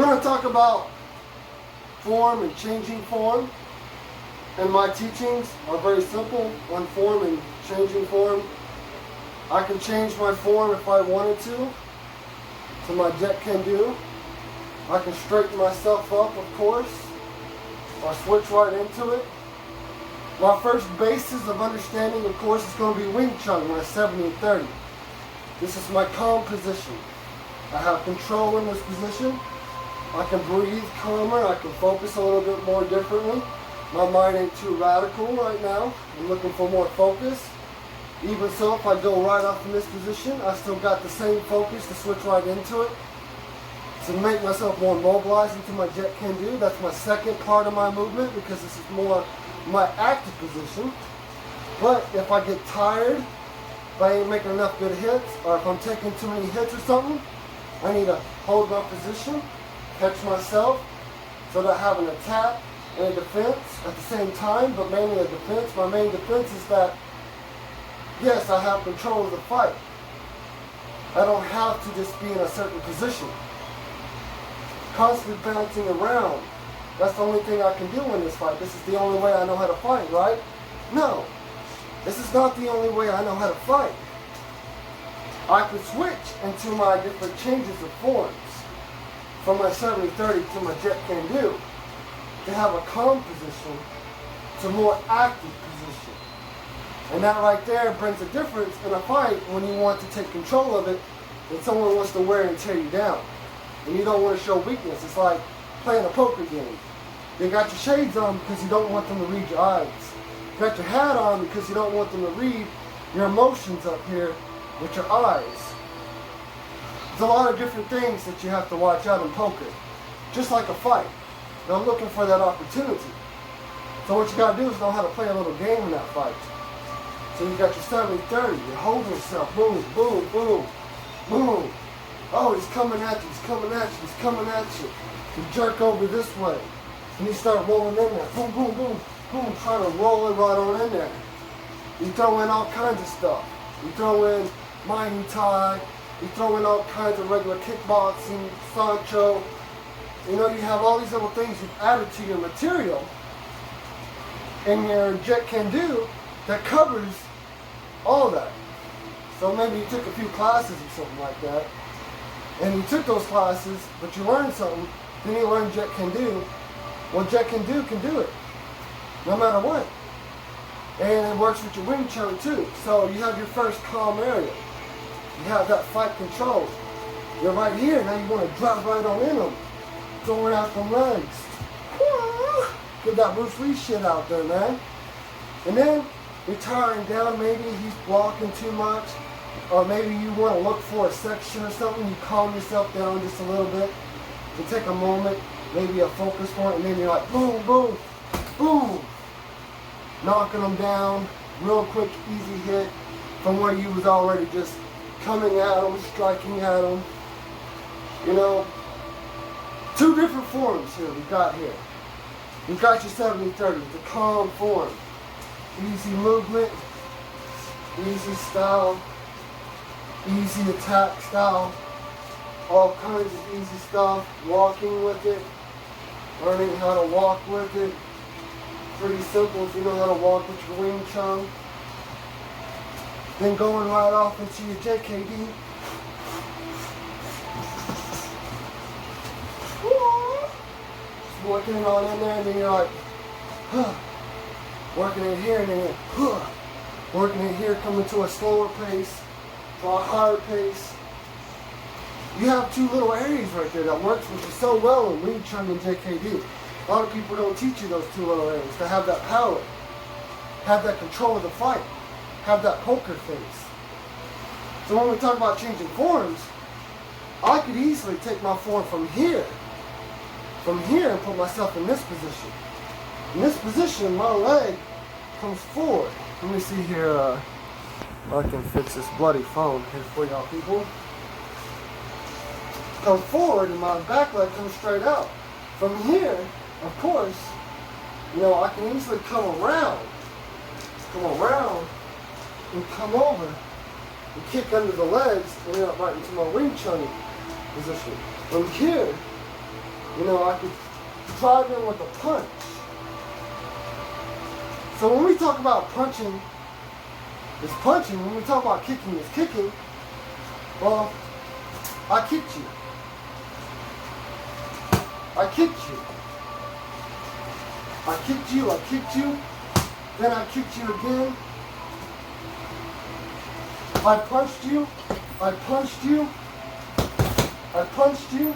We're going to talk about form and changing form. And my teachings are very simple on form and changing form. I can change my form if I wanted to my Jeet can do. I can straighten myself up, of course, or switch right into it. My first basis of understanding, of course, is going to be Wing Chun, my 70-30. This is my calm position. I have control in this position. I can breathe calmer. I can focus a little bit more differently. My mind ain't too radical right now. I'm looking for more focus. Even so, if I go right off in this position, I still got the same focus to switch right into it. To make myself more mobilized into my Jeet can do. That's my second part of my movement because this is more my active position. But if I get tired, if I ain't making enough good hits, or if I'm taking too many hits or something, I need to hold my position, catch myself, so that I have an attack and a defense at the same time, but mainly a defense. My main defense is that, yes, I have control of the fight. I don't have to just be in a certain position. Constantly bouncing around. That's the only thing I can do in this fight. This is the only way I know how to fight, right? No. This is not the only way I know how to fight. I could switch into my different changes of forms. From my 70-30 to my Jeet can do. To have a calm position to a more active position. And that right there brings a difference in a fight when you want to take control of it and someone wants to wear and tear you down. And you don't want to show weakness. It's like playing a poker game. You got your shades on because you don't want them to read your eyes. You got your hat on because you don't want them to read your emotions up here with your eyes. There's a lot of different things that you have to watch out in poker. Just like a fight. And I'm looking for that opportunity. So what you got to do is know how to play a little game in that fight. So you got your 70-30. You're holding yourself. Boom, boom, boom, boom. Oh, he's coming at you. He's coming at you. He's coming at you. You jerk over this way. And you start rolling in there. Boom, boom, boom, boom. Trying to roll it right on in there. You throw in all kinds of stuff. You throw in Muay Thai. You throw in all kinds of regular kickboxing, Sancho. You know, you have all these little things you've added to your material in your Jeet can do that covers all that. So maybe you took a few classes or something like that, and you took those classes, but you learned something, then you learned Jeet can do. Well, Jeet can do it, no matter what. And it works with your Wing Chun too. So you have your first calm area. You have that fight control. You're right here, now you want to drop right on in them. Throwing out them legs. Get that Bruce Lee shit out there, man. And then you're tiring down, maybe he's blocking too much, or maybe you want to look for a section or something, you calm yourself down just a little bit. You take a moment, maybe a focus point, and then you're like, boom, boom, boom. Knocking them down, real quick, easy hit from where you was already just coming at them, striking at them. You know, two different forms here we got here. You got your 70-30, the calm form. Easy movement, easy style, easy attack style, all kinds of easy stuff, walking with it, learning how to walk with it. Pretty simple if you know how to walk with your Wing Chun. Then going right off into your JKD. Working it on in there, and then you're like, huh. Working it here, and then you're, huh. Working it here, coming to a slower pace, to a higher pace. You have two little areas right there that works with you so well in Wing Chun and JKD. A lot of people don't teach you those two little areas to have that power, have that control of the fight, have that poker face. So when we talk about changing forms, I could easily take my form from here and put myself in this position. In this position, my leg comes forward. Let me see here, if I can fix this bloody phone here for y'all people. Come forward and my back leg comes straight out. From here, of course, you know, I can easily come around and come over and kick under the legs and end up right into my Wing Chun position. From here, You know, I could drive in with a punch. So when we talk about punching, it's punching. When we talk about kicking, it's kicking. Well, I kicked you. I kicked you. I kicked you, I kicked you. Then I kicked you again. I punched you. I punched you. I punched you.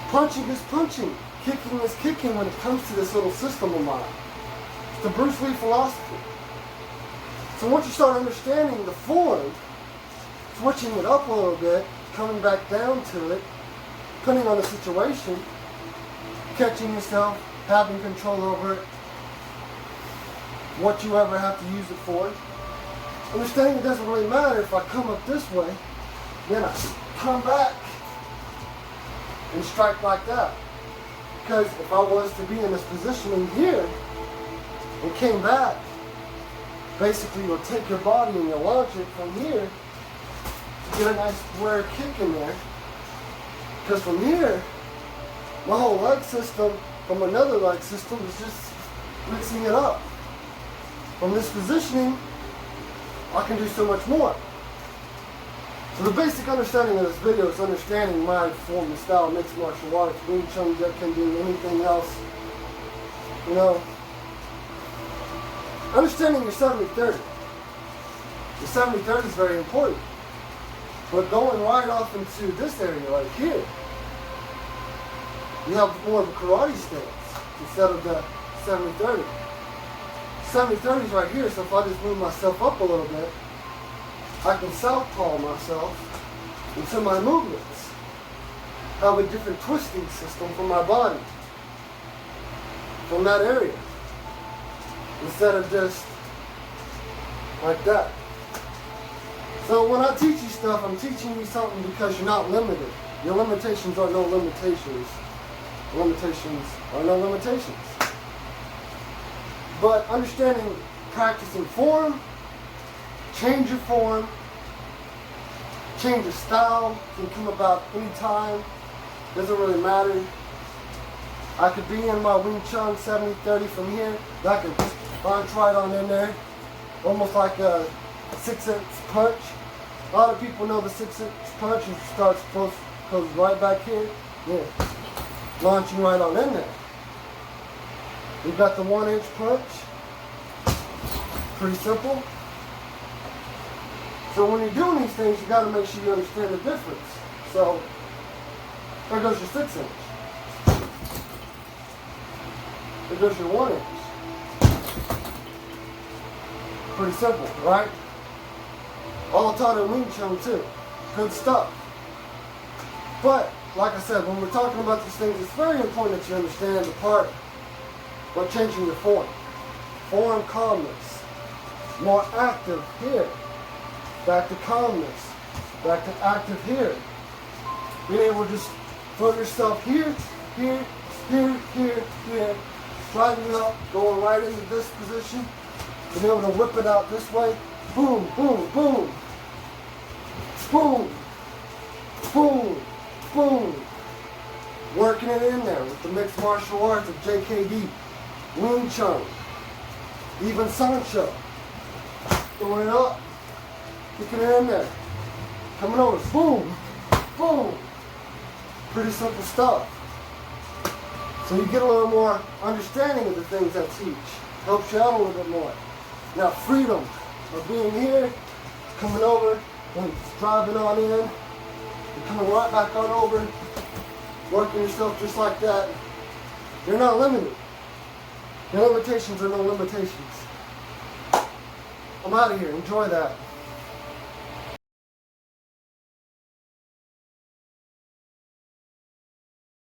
Punching is punching. Kicking is kicking when it comes to this little system of mine. It's the Bruce Lee philosophy. So once you start understanding the form, switching it up a little bit, coming back down to it, depending on the situation, catching yourself, having control over it, what you ever have to use it for. Understanding it doesn't really matter if I come up this way, then I come back and strike like that. Because if I was to be in this positioning here and came back, basically you'll take your body and you'll launch it from here to get a nice square kick in there. Because from here, my whole leg system from another leg system is just mixing it up. From this positioning, I can do so much more. So the basic understanding of this video is understanding my form and style of mixed martial arts, Wing Chun, Jeet, can do anything else. You know, understanding your 70-30. The 70-30 is very important. But going right off into this area right here, you have more of a karate stance instead of the 70-30. 70-30 is right here, so if I just move myself up a little bit, I can southpaw myself into my movements. Have a different twisting system for my body from that area instead of just like that. So when I teach you stuff, I'm teaching you something because you're not limited. Your limitations are no limitations. Limitations are no limitations. But understanding, practicing form, change your form, change your style, can come about anytime, doesn't really matter. I could be in my Wing Chun 70-30 from here, I can punch right on in there, almost like a 6-inch punch. A lot of people know the 6-inch punch and starts goes right back here, yeah, launching right on in there. We've got the 1-inch punch, pretty simple. So when you're doing these things, you got to make sure you understand the difference. So there goes your 6-inch. There goes your 1-inch. Pretty simple, right? All taught in Wing Chun too. Good stuff. But like I said, when we're talking about these things, it's very important that you understand the part about changing your form. Form calmness. More active here. Back to calmness. Back to active here. Being able to just throw yourself here, here, here, here, here. Sliding up, going right into this position. Being able to whip it out this way. Boom, boom, boom. Boom. Boom. Boom. Working it in there with the mixed martial arts of JKD, Wing Chun, even Sancho. Throwing it up, kicking it in there, coming over, boom, boom. Pretty simple stuff. So you get a little more understanding of the things I teach. Helps you out a little bit more. Now freedom of being here, coming over, and driving on in, and coming right back on over, working yourself just like that. You're not limited. Your limitations are no limitations. I'm out of here. Enjoy that.